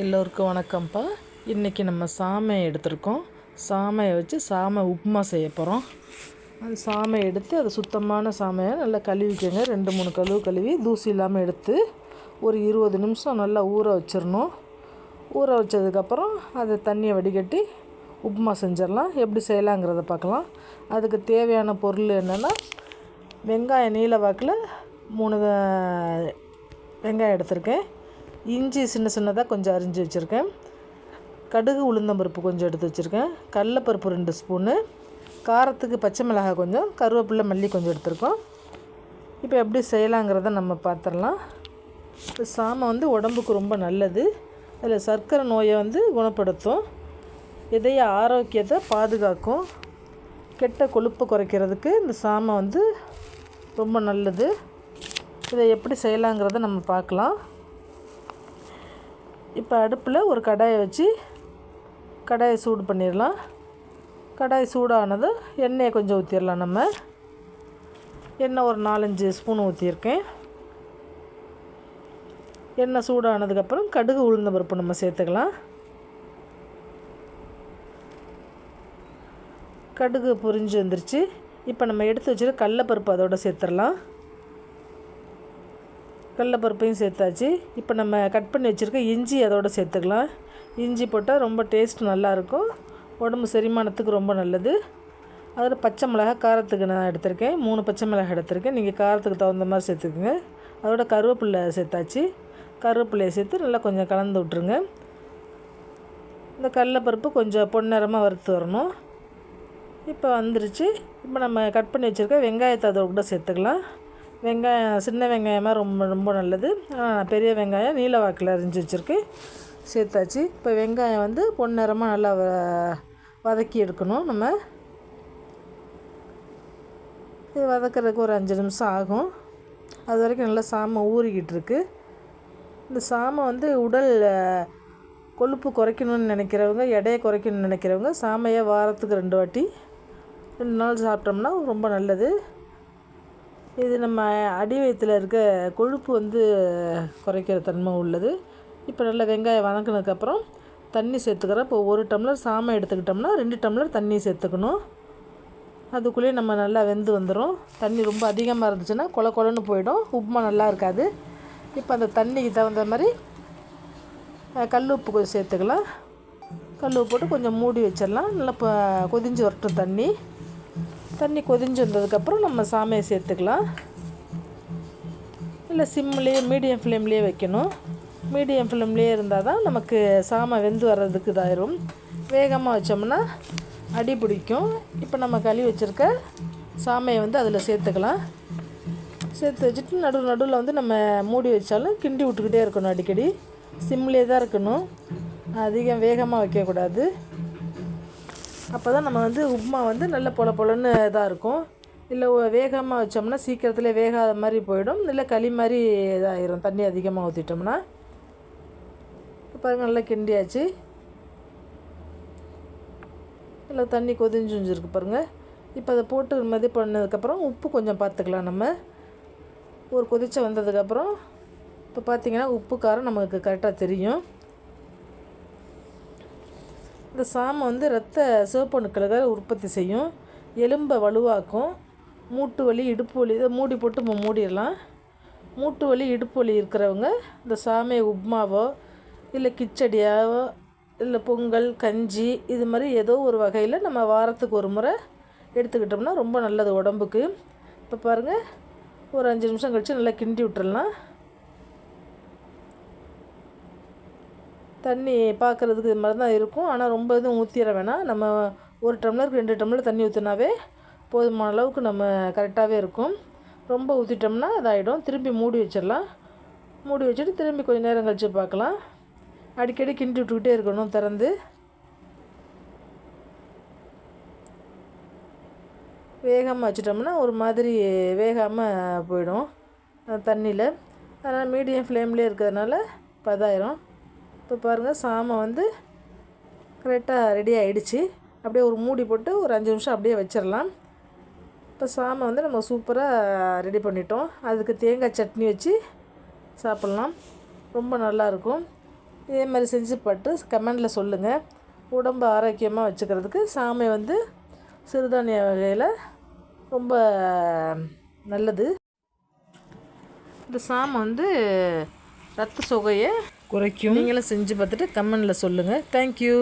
எல்லோருக்கும் வணக்கம்ப்பா. இன்றைக்கி நம்ம சாமை எடுத்திருக்கோம். சாமையை வச்சு சாமை உப்புமா செய்ய போகிறோம். அந்த சாமை எடுத்து அதை சுத்தமான சாமையை நல்லா கழுவிக்கோங்க. 2-3 கழுவி தூசி இல்லாமல் எடுத்து ஒரு 20 நிமிஷம் நல்லா ஊற வச்சிடணும். ஊற வச்சதுக்கப்புறம் அதை தண்ணியை வடிகட்டி உப்புமா செஞ்சிடலாம். எப்படி செய்யலாங்கிறத பார்க்கலாம். அதுக்கு தேவையான பொருள் என்னென்னா, வெங்காயம் நீல வாக்கில் 3 வெங்காயம் எடுத்திருக்கேன். இஞ்சி சின்னதாக கொஞ்சம் அரிஞ்சு வச்சுருக்கேன். கடுகு உளுந்தம்பருப்பு கொஞ்சம் எடுத்து வச்சுருக்கேன். கடலைப்பருப்பு 2 ஸ்பூனு, காரத்துக்கு பச்சை மிளகாய் கொஞ்சம், கருவேப்பிலை மல்லி கொஞ்சம் எடுத்துருக்கோம். இப்போ எப்படி செய்யலாங்கிறத நம்ம பார்த்துடலாம். இப்போ சாமை உடம்புக்கு ரொம்ப நல்லது. அதில் சர்க்கரை நோயை குணப்படுத்தும், இதய ஆரோக்கியத்தை பாதுகாக்கும், கெட்ட கொழுப்பை குறைக்கிறதுக்கு இந்த சாமை ரொம்ப நல்லது. இதை எப்படி செய்யலாங்கிறத நம்ம பார்க்கலாம். இப்போ அடுப்பில் ஒரு கடாயை வச்சு கடாயை சூடு பண்ணிடலாம். கடாய் சூடானதும் எண்ணெயை கொஞ்சம் ஊற்றிடலாம். நம்ம எண்ணெய் ஒரு 4-5 ஸ்பூன் ஊற்றியிருக்கேன். எண்ணெய் சூடானதுக்கப்புறம் கடுகு உளுந்த பருப்பு நம்ம சேர்த்துக்கலாம். கடுகு பொரிஞ்சு வந்துருச்சு. இப்போ நம்ம எடுத்து வச்சுட்டு கடலைப்பருப்பு அதோடு சேர்த்துடலாம். கடலைப்பருப்பையும் சேர்த்தாச்சு. இப்போ நம்ம கட் பண்ணி வச்சுருக்க இஞ்சி அதோடு சேர்த்துக்கலாம். இஞ்சி போட்டால் ரொம்ப டேஸ்ட் நல்லாயிருக்கும், உடம்பு செரிமானத்துக்கு ரொம்ப நல்லது. அதில் பச்சை மிளகாய் காரத்துக்கு நான் எடுத்திருக்கேன். 3 பச்சை மிளகாய் எடுத்திருக்கேன். நீங்கள் காரத்துக்கு தகுந்த மாதிரி சேர்த்துக்குங்க. அதோட கருவேப்பிலை சேர்த்தாச்சு. கருவேப்பிலையை சேர்த்து நல்லா கொஞ்சம் கலந்து விட்ருங்க. இந்த கடலைப்பருப்பு கொஞ்சம் பொன்னிறமாக வறுத்து வரணும். இப்போ வந்துருச்சு. இப்போ நம்ம கட் பண்ணி வச்சுருக்க வெங்காயத்தை அதோட கூட சேர்த்துக்கலாம். வெங்காயம் சின்ன வெங்காயமாக ரொம்ப ரொம்ப நல்லது. பெரிய வெங்காயம் நீல வாக்கில் அரிஞ்சு வச்சுருக்கேன், சேர்த்தாச்சு. இப்போ வெங்காயம் பொன்னிறமாக நல்லா வதக்கி எடுக்கணும். நம்ம இது வதக்கிறதுக்கு ஒரு 5 நிமிஷம் ஆகும். அது வரைக்கும் நல்லா சாமை ஊறிக்கிட்டு இருக்குது. இந்த சாமை உடல் கொழுப்பு குறைக்கணும்னு நினைக்கிறவங்க, எடையை குறைக்கணும்னு நினைக்கிறவங்க சாமையை வாரத்துக்கு 2 வாட்டி 2 நாள் சாப்பிட்டோம்னா ரொம்ப நல்லது. இது நம்ம அடி வயிற்றில் இருக்க கொழுப்பு குறைக்கிற தன்மை உள்ளது. இப்போ நல்லா வெங்காயம் வதங்கினதுக்கப்புறம் தண்ணி சேர்த்துக்கிறோம். இப்போ 1 டம்ளர் சாமை எடுத்துக்கிட்டோம்னா 2 டம்ளர் தண்ணி சேர்த்துக்கணும். அதுக்குள்ளேயே நம்ம நல்லா வெந்து வந்துடும். தண்ணி ரொம்ப அதிகமாக இருந்துச்சுன்னா கொலன்னு போயிடும், உப்புமா நல்லா இருக்காது. இப்போ அந்த தண்ணிக்கு தகுந்த மாதிரி கல் உப்பு கொஞ்சம் சேர்த்துக்கலாம். கல் உப்பு போட்டு கொஞ்சம் மூடி வச்சிடலாம். நல்லா கொதிஞ்சு வரட்டும். தண்ணி கொதிஞ்சு வந்ததுக்கப்புறம் நம்ம சாமையை சேர்த்துக்கலாம். இல்லை சிம்லேயே மீடியம் ஃப்ளேம்லேயே வைக்கணும். மீடியம் ஃப்ளேம்லேயே இருந்தால் தான் நமக்கு சாமை வெந்து வர்றதுக்கு இதாயிரும். வேகமாக வச்சோம்னா அடி பிடிக்கும். இப்போ நம்ம கழுவி வச்சுருக்க சாமையை அதில் சேர்த்துக்கலாம். சேர்த்து வச்சுட்டு நடுவில் நம்ம மூடி வச்சாலும் கிண்டி விட்டுக்கிட்டே இருக்கணும். அடிக்கடி சிம்லேயே தான் இருக்கணும், அதிகம் வேகமாக வைக்கக்கூடாது. அப்போ தான் நம்ம உப்புமா நல்ல பொலன்னு இதாக இருக்கும். இல்லை வேகமாக வச்சோம்னா சீக்கிரத்தில் வேகாத மாதிரி போயிடும், இல்லை களி மாதிரி இதாகிடும் தண்ணி அதிகமாக ஊற்றிட்டோம்னா. பாருங்கள், நல்லா கிண்டியாச்சு. இல்லை தண்ணி கொதிஞ்சுருக்கு பாருங்கள். இப்போ அதை போட்டு இது பண்ணதுக்கப்புறம் உப்பு கொஞ்சம் பார்த்துக்கலாம். நம்ம ஒரு கொதிச்ச வந்ததுக்கப்புறம் இப்போ பார்த்திங்கன்னா உப்பு காரம் நமக்கு கரெக்டாக தெரியும். இந்த சாமை இரத்த சிவப்பணுக்களை உற்பத்தி செய்யும், எலும்பை வலுவாக்கும், மூட்டு வலி இடுப்பு வலி இதை மூடி போட்டு மூடிடலாம். மூட்டு வலி இடுப்பு வலி இருக்கிறவங்க இந்த சாமை உப்புமாவோ இல்லை கிச்சடியாவோ இல்லை பொங்கல் கஞ்சி இது மாதிரி ஏதோ ஒரு வகையில் நம்ம வாரத்துக்கு ஒரு முறை எடுத்துக்கிட்டோம்னா ரொம்ப நல்லது உடம்புக்கு. இப்போ பாருங்கள், ஒரு 5 நிமிஷம் கழித்து நல்லா கிண்டி விட்டுறலாம். தண்ணி பார்க்குறதுக்கு இது மாதிரி தான் இருக்கும், ஆனால் ரொம்ப எதுவும் ஊற்றிட வேணாம். நம்ம 1 டம்ளருக்கு 2 டம்ளர் தண்ணி ஊற்றினாவே போதுமான அளவுக்கு நம்ம கரெக்டாகவே இருக்கும். ரொம்ப ஊற்றிட்டோம்னா அதாகிடும். திரும்பி மூடி வச்சிடலாம். மூடி வச்சுட்டு திரும்பி கொஞ்சம் நேரம் கழித்து பார்க்கலாம். அடிக்கடி கிண்டி விட்டுக்கிட்டே இருக்கணும் திறந்து. வேகாமல் வச்சிட்டோம்னா ஒரு மாதிரி வேகாமல் போயிடும் தண்ணியில். அதனால் மீடியம் ஃப்ளேம்லேயே இருக்கிறதுனால பதாயிரும். இப்போ பாருங்கள், சாமை கரெக்டாக ரெடி ஆகிடுச்சு. அப்படியே ஒரு மூடி போட்டு ஒரு 5 நிமிஷம் அப்படியே வச்சிடலாம். இப்போ சாமை நம்ம சூப்பராக ரெடி பண்ணிட்டோம். அதுக்கு தேங்காய் சட்னி வச்சு சாப்பிட்லாம், ரொம்ப நல்லாயிருக்கும். இதே மாதிரி செஞ்சு பட்டு கமெண்டில் சொல்லுங்கள். உடம்பு ஆரோக்கியமாக வச்சுக்கிறதுக்கு சாமை வந்து சிறுதானிய வகையில் ரொம்ப நல்லது. இந்த சாமை வந்து ரத்த சோகையை குறைக்கும். நீங்களும் செஞ்சு பார்த்துட்டு கமெண்டில் சொல்லுங்கள். தேங்க்யூ.